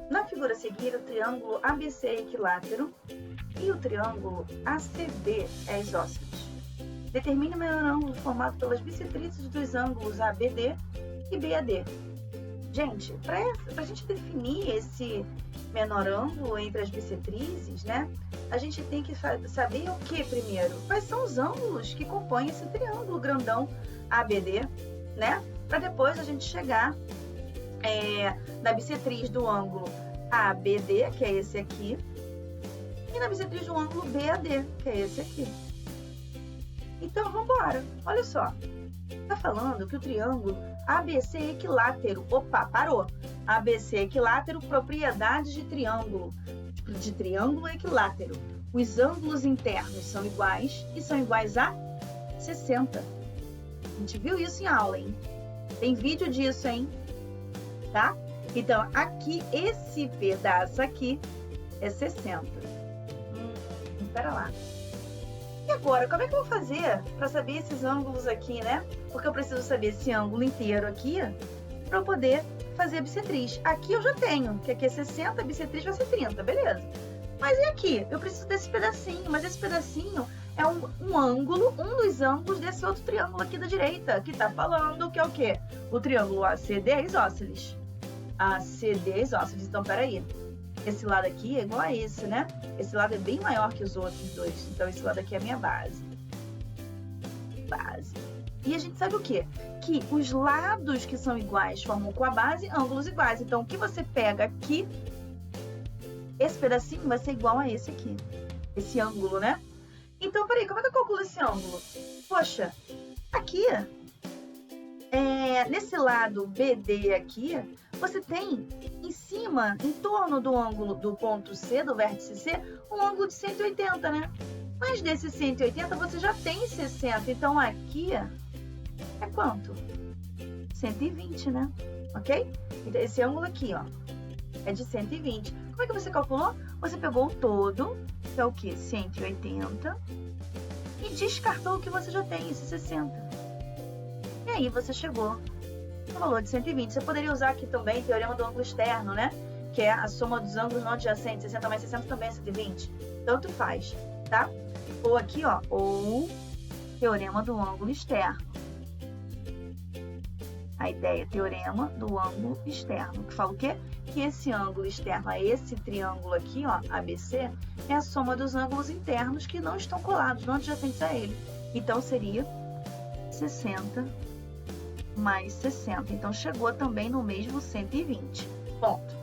Na figura a seguir, o triângulo ABC é equilátero e o triângulo ACB é isósceles. Determine o menor ângulo formado pelas bissetrizes dos ângulos ABD e BAD. Gente, para a gente definir esse menor ângulo entre as bissetrizes, né? A gente tem que saber o que primeiro? Quais são os ângulos que compõem esse triângulo grandão ABD, né? Para depois a gente chegar na bissetriz do ângulo ABD, que é esse aqui, e na bissetriz do ângulo BAD, que é esse aqui. Então, vamos embora. Olha só. Está falando que o triângulo ABC é equilátero. Opa, parou. ABC é equilátero, propriedades de triângulo. De triângulo equilátero. Os ângulos internos são iguais e são iguais a 60. A gente viu isso em aula, hein? Tem vídeo disso, hein? Tá? Então, aqui, esse pedaço aqui é 60. Espera lá. E agora, como é que eu vou fazer para saber esses ângulos aqui, né? Porque eu preciso saber esse ângulo inteiro aqui para eu poder fazer a bissetriz. Aqui eu já tenho, que aqui é 60, a bissetriz vai ser 30, beleza. Mas e aqui? Eu preciso desse pedacinho, mas esse pedacinho é um ângulo, um dos ângulos desse outro triângulo aqui da direita, que tá falando que é o quê? O triângulo ACD é isósceles. ACD é isósceles. Então, peraí. Esse lado aqui é igual a esse, né? Esse lado é bem maior que os outros dois. Então, esse lado aqui é a minha base. Base. E a gente sabe o quê? Que os lados que são iguais formam com a base ângulos iguais. Então, o que você pega aqui, esse pedacinho vai ser igual a esse aqui. Esse ângulo, né? Então, peraí, como é que eu calculo esse ângulo? Poxa, aqui, nesse lado BD aqui, você tem em cima, em torno do ângulo do ponto C, do vértice C, um ângulo de 180, né? Mas desse 180 você já tem 60, então aqui é quanto? 120, né? Ok? Então, esse ângulo aqui, ó, é de 120. Como é que você calculou? Você pegou o todo, que é o quê? 180, e descartou o que você já tem, esse 60. E aí você chegou no valor de 120. Você poderia usar aqui também o teorema do ângulo externo, né? Que é a soma dos ângulos não adjacentes. 60 mais 60 também é 120. Tanto faz, tá? Ou aqui, ó, ou teorema do ângulo externo. A ideia é teorema do ângulo externo, que fala o quê? Que esse ângulo externo a esse triângulo aqui, ó, ABC, é a soma dos ângulos internos que não estão colados, não adjacentes a ele. Então, seria 60 mais 60. Então, chegou também no mesmo 120. Ponto.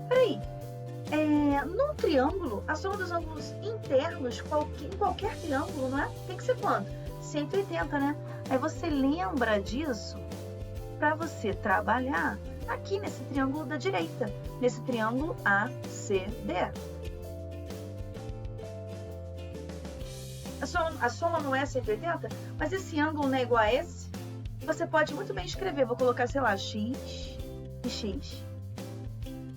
Peraí. Num triângulo, a soma dos ângulos internos, em qualquer triângulo, não é? Tem que ser quanto? 180, né? Aí você lembra disso para você trabalhar aqui nesse triângulo da direita, nesse triângulo ACD. A soma não é 180, mas esse ângulo não é igual a esse? Você pode muito bem escrever, vou colocar, sei lá, x e x.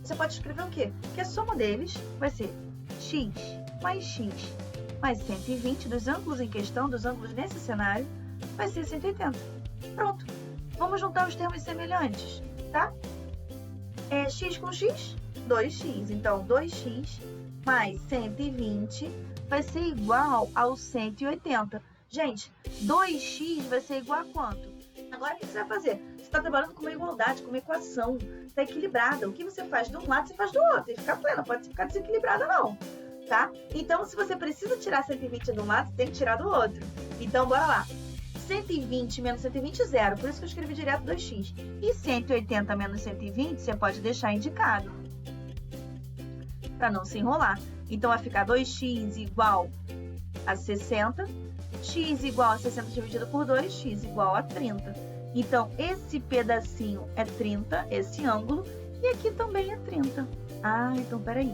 Você pode escrever o quê? Que a soma deles vai ser x mais 120 dos ângulos em questão, dos ângulos nesse cenário, vai ser 180. Pronto. Vamos juntar os termos semelhantes, tá? X com x, 2x. Então, 2x mais 120 vai ser igual ao 180. Gente, 2x vai ser igual a quanto? Agora, o que você vai fazer? Você está trabalhando com uma igualdade, com uma equação. Está equilibrada. O que você faz de um lado, você faz do outro. Tem que ficar plena, pode ficar desequilibrada, não. Tá? Então, se você precisa tirar 120 de um lado, você tem que tirar do outro. Então, bora lá. 120 menos 120, zero. Por isso que eu escrevi direto 2x. E 180 menos 120, você pode deixar indicado. Para não se enrolar. Então, vai ficar 2x igual a 60. X igual a 60 dividido por 2, x igual a 30. Então, esse pedacinho é 30, esse ângulo, e aqui também é 30. Ah, então, peraí.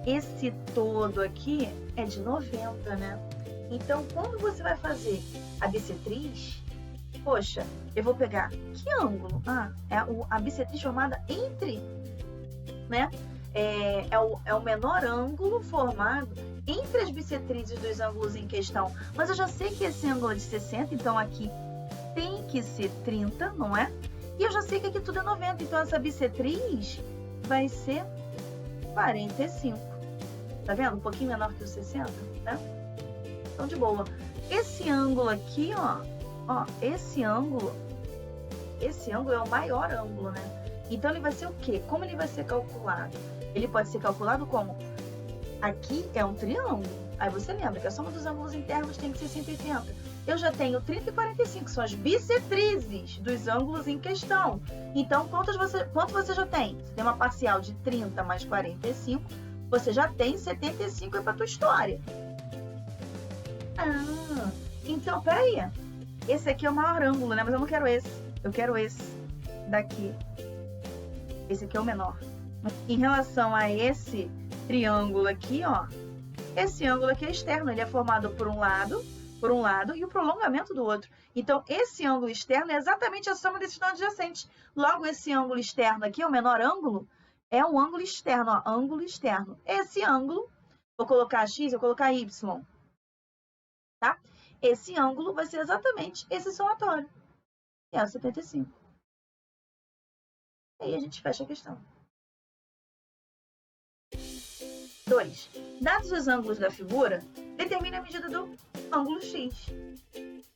Esse todo aqui é de 90, né? Então, quando você vai fazer a bissetriz, poxa, eu vou pegar que ângulo? É a bissetriz formada entre, né? É o menor ângulo formado entre as bissetrizes dos ângulos em questão. Mas eu já sei que esse ângulo é de 60, então aqui tem que ser 30, não é? E eu já sei que aqui tudo é 90, então essa bissetriz vai ser 45. Tá vendo? Um pouquinho menor que o 60, né? Então, de boa. Esse ângulo aqui, ó, esse ângulo é o maior ângulo, né? Então, ele vai ser o quê? Como ele vai ser calculado? Ele pode ser calculado como? Aqui é um triângulo. Aí você lembra que a soma dos ângulos internos tem que ser 180. Eu já tenho 30 e 45, são as bissetrizes dos ângulos em questão. Então, quanto você já tem? Você tem uma parcial de 30 mais 45, você já tem 75 aí para a tua história. Ah, então, peraí. Esse aqui é o maior ângulo, né? Mas eu não quero esse. Eu quero esse daqui. Esse aqui é o menor. Em relação a esse triângulo aqui, ó, esse ângulo aqui é externo, ele é formado por um lado e o prolongamento do outro. Então, esse ângulo externo é exatamente a soma desses dois adjacentes. Logo, esse ângulo externo aqui, o menor ângulo, é um ângulo externo, ó, ângulo externo. Esse ângulo, vou colocar x, vou colocar y, tá? Esse ângulo vai ser exatamente esse somatório, que é o 75. E aí a gente fecha a questão. 2. Dados os ângulos da figura, determine a medida do ângulo x.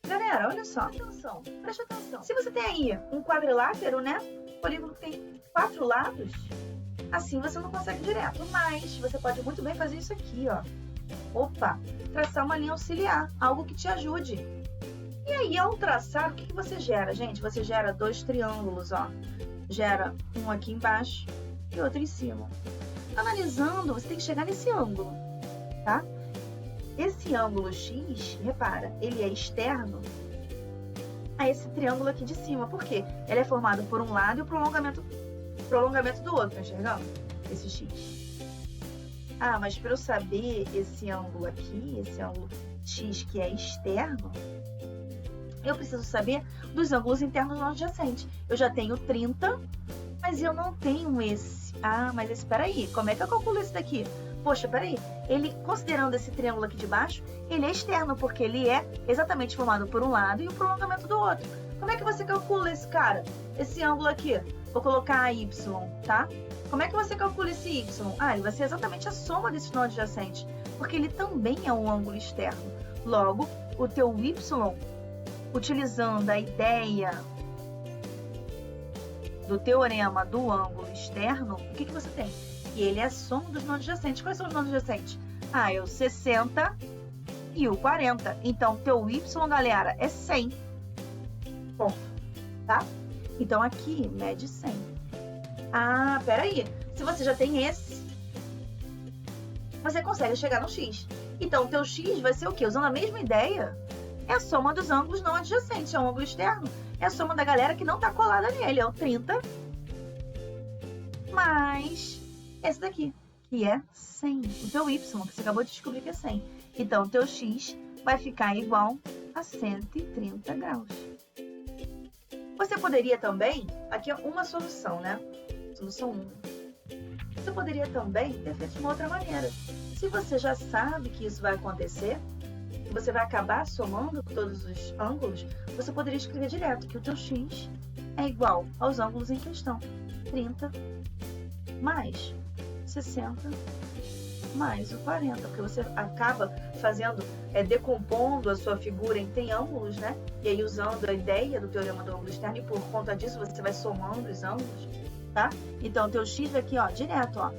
Galera, olha só. Atenção, presta atenção. Se você tem aí um quadrilátero, né? Polígono que tem 4 lados, assim você não consegue direto. Mas você pode muito bem fazer isso aqui, ó. Opa, traçar uma linha auxiliar, algo que te ajude. E aí, ao traçar, o que você gera, gente? Você gera 2 triângulos, ó. Gera um aqui embaixo e outro em cima. Analisando, você tem que chegar nesse ângulo, tá? Esse ângulo x, repara, ele é externo a esse triângulo aqui de cima. Por quê? Ele é formado por um lado e o prolongamento do outro, tá enxergando? Esse x. Ah, mas para eu saber esse ângulo aqui, esse ângulo x que é externo, eu preciso saber dos ângulos internos não adjacentes. Eu já tenho 30, mas eu não tenho esse. Ah, mas espera aí, como é que eu calculo esse daqui? Poxa, peraí, ele, considerando esse triângulo aqui de baixo, ele é externo, porque ele é exatamente formado por um lado e o prolongamento do outro. Como é que você calcula esse cara? Esse ângulo aqui? Vou colocar y, tá? Como é que você calcula esse y? Ah, ele vai ser exatamente a soma desses não adjacentes, porque ele também é um ângulo externo. Logo, o teu y, utilizando a ideia do teorema do ângulo externo, o que você tem? Que ele é a soma dos não adjacentes. Quais são os não adjacentes? Ah, é o 60 e o 40. Então, teu y, galera, é 100. Ponto. Tá? Então, aqui, mede 100. Ah, peraí. Se você já tem esse, você consegue chegar no x. Então, o teu x vai ser o quê? Usando a mesma ideia, é a soma dos ângulos não adjacentes. É um ângulo externo. É a soma da galera que não está colada nele. É o 30 mais esse daqui, que é 100. O teu y, que você acabou de descobrir que é 100. Então, o teu x vai ficar igual a 130 graus. Você poderia também... Aqui é uma solução, né? Solução 1. Você poderia também ter feito de uma outra maneira. Se você já sabe que isso vai acontecer, você vai acabar somando todos os ângulos, você poderia escrever direto que o teu x é igual aos ângulos em questão. 30 mais 60 mais o 40, porque você acaba fazendo, decompondo a sua figura em triângulos, né? E aí usando a ideia do teorema do ângulo externo, e por conta disso você vai somando os ângulos, tá? Então, o teu x aqui, ó, direto, ó,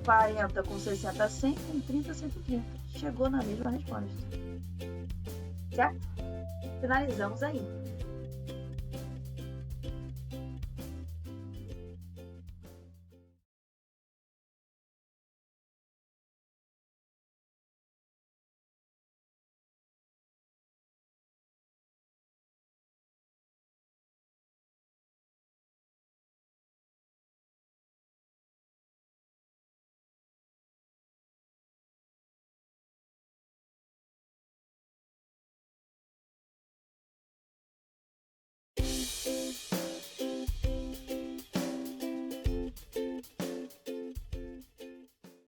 40 com 60, 100, com 30, 130. Chegou na mesma resposta. Certo? Finalizamos aí.